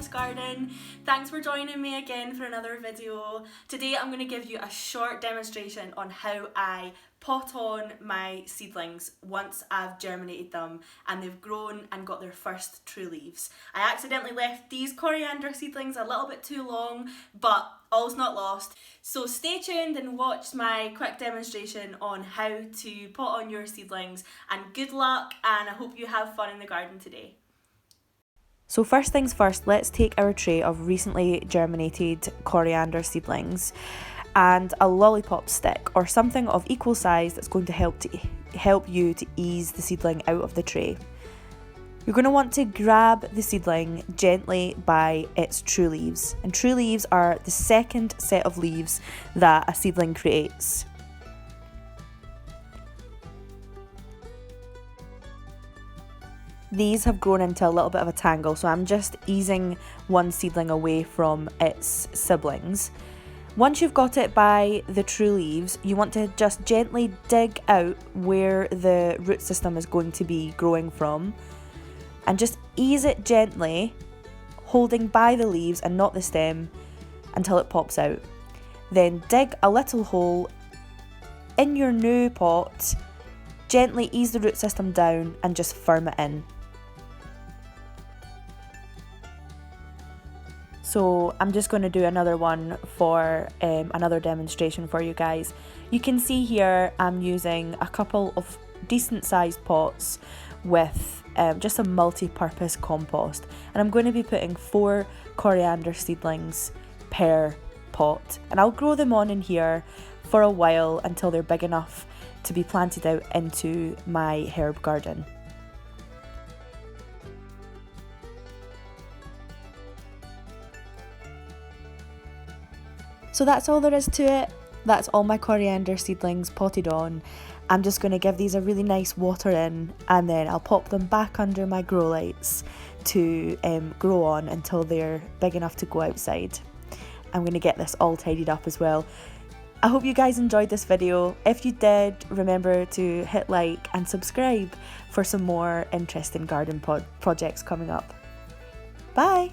NOVICE GARDEN. Thanks for joining me again for another video. Today I'm going to give you a short demonstration on how I pot on my seedlings once I've germinated them and they've grown and got their first true leaves. I accidentally left these coriander seedlings a little bit too long, but all's not lost. So stay tuned and watch my quick demonstration on how to pot on your seedlings, and good luck, and I hope you have fun in the garden today. So first things first, let's take our tray of recently germinated coriander seedlings and a lollipop stick or something of equal size that's going to help you to ease the seedling out of the tray. You're going to want to grab the seedling gently by its true leaves, and true leaves are the second set of leaves that a seedling creates. These have grown into a little bit of a tangle, so I'm just easing one seedling away from its siblings. Once you've got it by the true leaves, you want to just gently dig out where the root system is going to be growing from, and just ease it gently, holding by the leaves and not the stem until it pops out. Then dig a little hole in your new pot, gently ease the root system down and just firm it in. So I'm just going to do another one for another demonstration for you guys. You can see here I'm using a couple of decent sized pots with just a multi-purpose compost, and I'm going to be putting 4 coriander seedlings per pot, and I'll grow them on in here for a while until they're big enough to be planted out into my herb garden. So that's all there is to it. That's all my coriander seedlings potted on. I'm just going to give these a really nice water in, and then I'll pop them back under my grow lights to grow on until they're big enough to go outside. I'm going to get this all tidied up as well. I hope you guys enjoyed this video. If you did, remember to hit like and subscribe for some more interesting garden projects coming up. Bye!